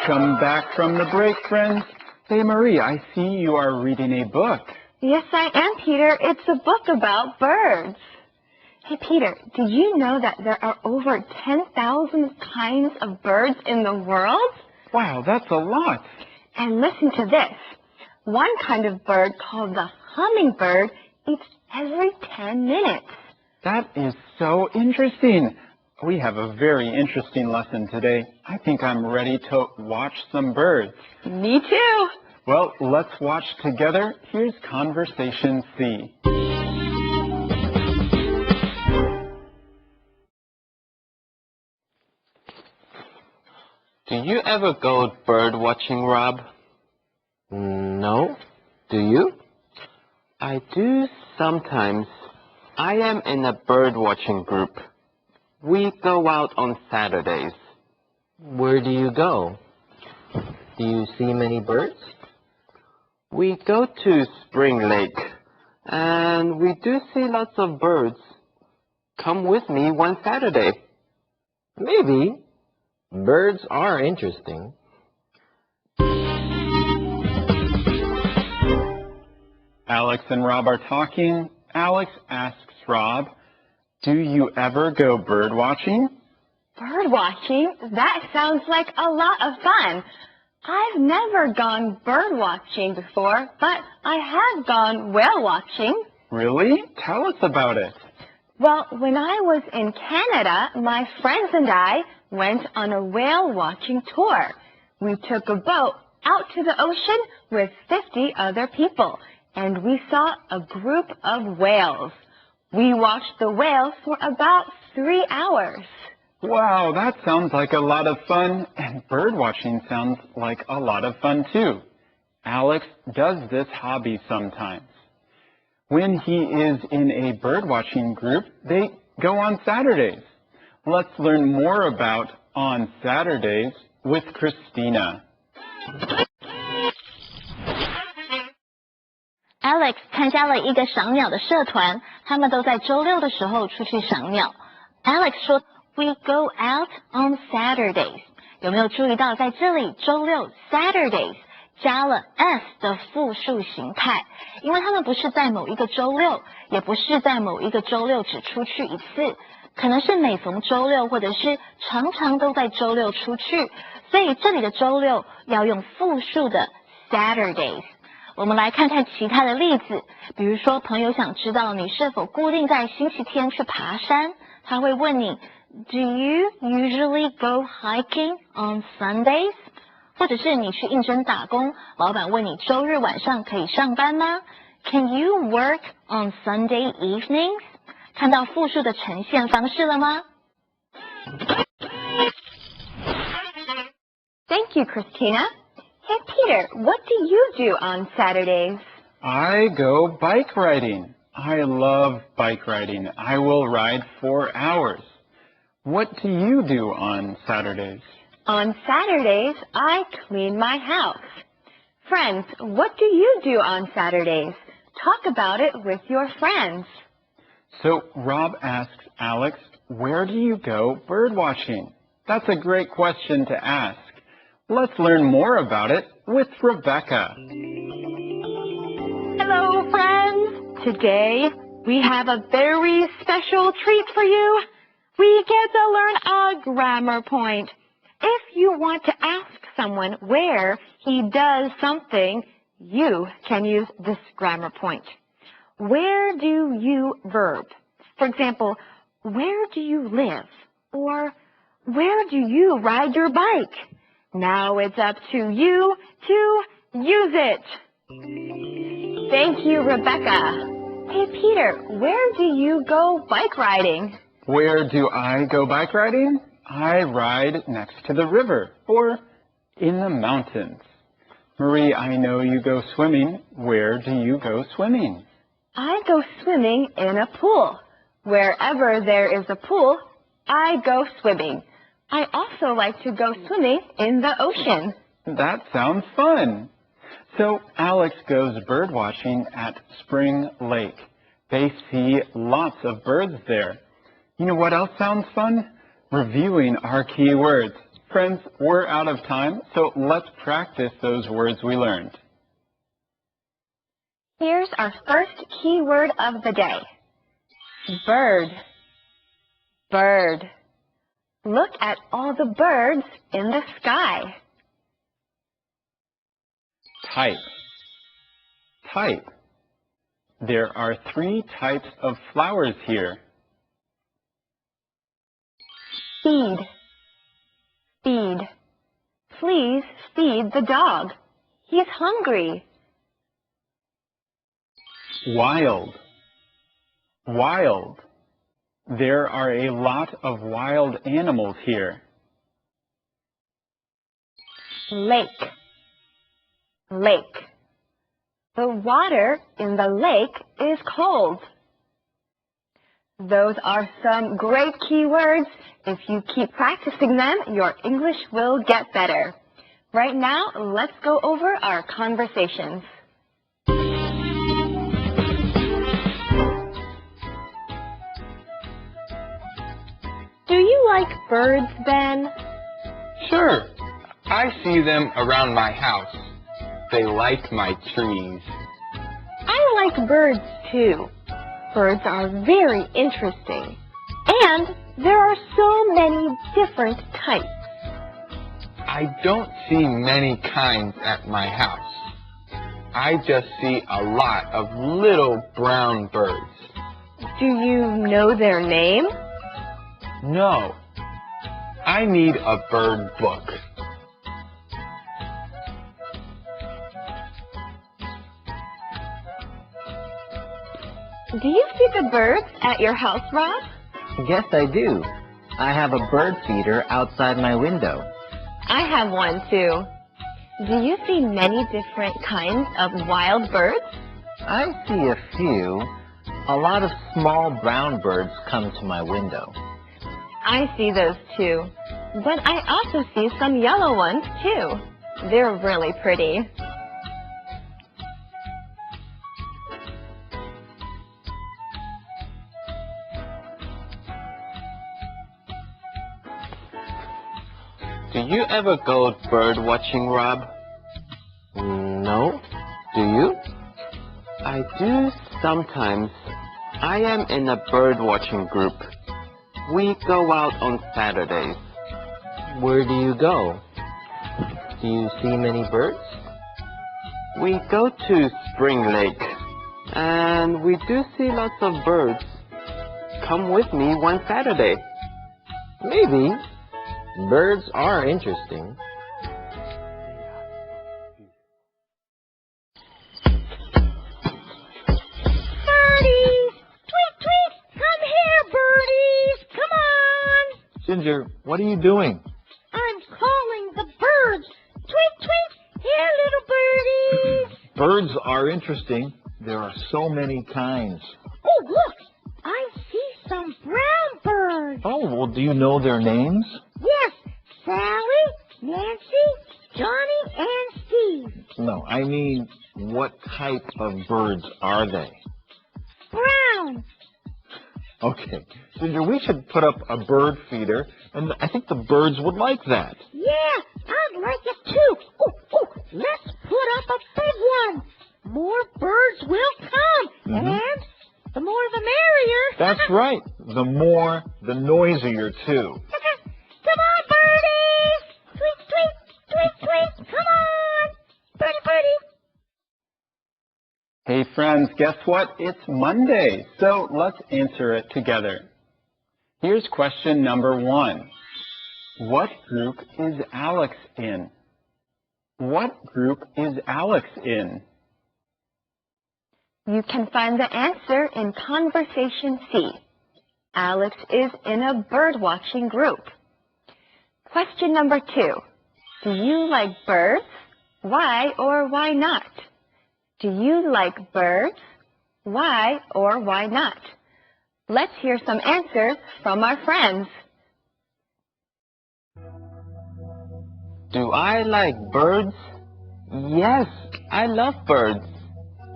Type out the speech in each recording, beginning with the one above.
Welcome back from the break, friends. Hey, Marie, I see you are reading a book. Yes, I am, Peter. It's a book about birds. Hey, Peter, did you know that there are over 10,000 kinds of birds in the world? Wow, that's a lot. And listen to this. One kind of bird called the hummingbird eats every 10 minutes. That is so interesting. We have a very interesting lesson today. I think I'm ready to watch some birds. Me too. Well, let's watch together. Here's Conversation C. Do you ever go bird watching, Rob? No. Do you? I do sometimes. I am in a bird watching group. We go out on Saturdays. Where do you go? Do you see many birds? We go to Spring Lake, and we do see lots of birds. Come with me one Saturday. Maybe. Birds are interesting. Alex and Rob are talking. Alex asks Rob, do you ever go bird watching? Bird watching? That sounds like a lot of fun. I've never gone bird watching before, but I have gone whale watching. Really? Tell us about it. Well, when I was in Canada, my friends and I went on a whale watching tour. We took a boat out to the ocean with 50 other people, and we saw a group of whales. We watched the whales for about 3 hours. Wow, that sounds like a lot of fun, and bird watching sounds like a lot of fun too. Alex does this hobby sometimes. When he is in a bird watching group, they go on Saturdays. Let's learn more about On Saturdays with Christina. Alex 参加了一个赏鸟的社团，他们都在周六的时候出去赏鸟。Alex 说 ，We go out on Saturdays。有没有注意到在这里周六 Saturdays 加了 s 的复数形态？因为他们不是在某一个周六，也不是在某一个周六只出去一次，可能是每逢周六，或者是常常都在周六出去，所以这里的周六要用复数的 Saturdays。我们来看看其他的例子，比如说朋友想知道你是否固定在星期天去爬山，他会问你 Do you usually go hiking on Sundays？ 或者是你去应征打工，老板问你周日晚上可以上班吗？ Can you work on Sunday evenings？ 看到复数的呈现方式了吗？ Thank you, Christina. Hey, Peter, what do you do on Saturdays? I go bike riding. I love bike riding. I will ride 4 hours. What do you do on Saturdays? On Saturdays, I clean my house. Friends, what do you do on Saturdays? Talk about it with your friends. So Rob asks Alex, where do you go bird watching? That's a great question to ask. Let's learn more about it with Rebecca. Hello, friends. Today, we have a very special treat for you. We get to learn a grammar point. If you want to ask someone where he does something, you can use this grammar point. Where do you verb? For example, where do you live? Or where do you ride your bike? Now it's up to you to use it. Thank you, Rebecca. Hey, Peter, where do you go bike riding? Where do I go bike riding? I ride next to the river or in the mountains. Marie, I know you go swimming. Where do you go swimming? I go swimming in a pool. Wherever there is a pool, I go swimming. I also like to go swimming in the ocean. That sounds fun. So Alex goes bird watching at Spring Lake. They see lots of birds there. You know what else sounds fun? Reviewing our key words. Friends, we're out of time, so let's practice those words we learned. Here's our first key word of the day. Bird. Bird. Look at all the birds in the sky. Type. Type. There are 3 types of flowers here. Feed. Feed. Please feed the dog. He's hungry. Wild. Wild. There are a lot of wild animals here. Lake. Lake. The water in the lake is cold. Those are some great key words. If you keep practicing them, your English will get better. Right now, let's go over our conversations. Do you like birds, Ben? Sure. I see them around my house. They like my trees. I like birds too. Birds are very interesting. And there are so many different types. I don't see many kinds at my house. I just see a lot of little brown birds. Do you know their name? No. I need a bird book. Do you see the birds at your house, Rob? Yes, I do. I have a bird feeder outside my window. I have one too. Do you see many different kinds of wild birds? I see a few. A lot of small brown birds come to my window. I see those too. But I also see some yellow ones too. They're really pretty. Do you ever go bird watching, Rob? No. Do you? I do sometimes. I am in a bird watching group. We go out on Saturdays. Where do you go? Do you see many birds? We go to Spring Lake, and we do see lots of birds. Come with me one Saturday. Maybe. Birds are interesting. Birdies! Tweet, tweet! Come here, birdies! Come on! Ginger, what are you doing? I'm calling the birds. Tweet, tweet! Here, little birdies! Birds are interesting. There are so many kinds. Oh, look! I see some brown birds. Oh, well, do you know their names? Yes, Sally, Nancy, Johnny, and Steve. No, I mean, what type of birds are they? Brown. Okay, Ginger, we should put up a bird feeder, and I think the birds would like that. Yeah, I'd like it too. Oh, let's put up a big one. More birds will come, and the more the merrier. That's right. The more, the noisier, too. Come on, birdies! Tweet, tweet, tweet, tweet. Come on! Birdie, birdie. Hey friends, guess what? It's Monday, so let's answer it together. Here's question number 1. What group is Alex in? What group is Alex in? You can find the answer in Conversation C. Alex is in a bird-watching group. Question number 2. Do you like birds? Why or why not? Do you like birds? Why or why not? Let's hear some answers from our friends. Do I like birds? Yes, I love birds.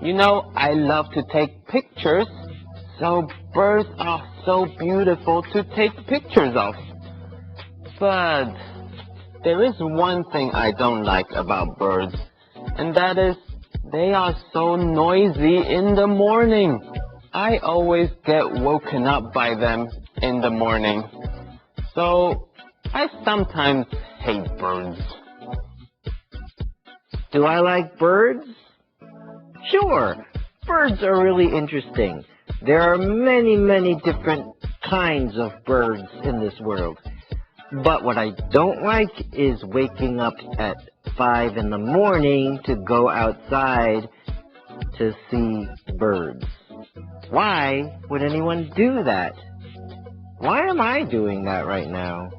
You know, I love to take pictures, so birds are so beautiful to take pictures of. But There is one thing I don't like about birds, and that is they are so noisy in the morning. I always get woken up by them in the morning. So I sometimes hate birds. Do I like birds? Sure. Birds are really interesting. There are many, many different kinds of birds in this world. But what I don't like is waking up at 5 in the morning to go outside to see birds. Why would anyone do that? Why am I doing that right now?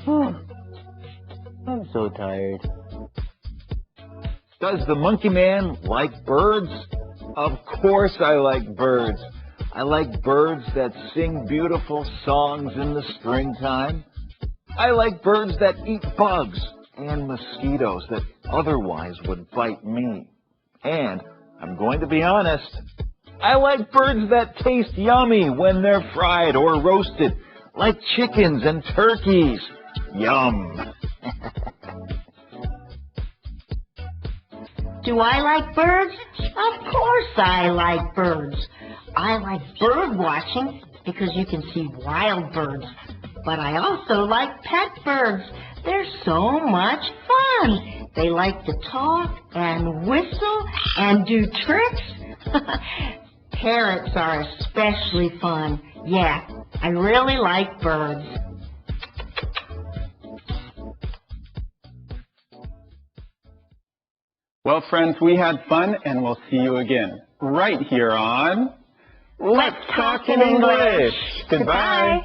I'm so tired. Does the monkey man like birds? Of course I like birds. I like birds that sing beautiful songs in the springtime. I like birds that eat bugs and mosquitoes that otherwise would bite me. And I'm going to be honest, I like birds that taste yummy when they're fried or roasted, like chickens and turkeys. Yum. Do I like birds? Of course I like birds. I like bird watching because you can see wild birds. But I also like pet birds. They're so much fun. They like to talk and whistle and do tricks. Parrots are especially fun. Yeah, I really like birds. Well, friends, we had fun, and we'll see you again right here on Let's Talk in English. Goodbye.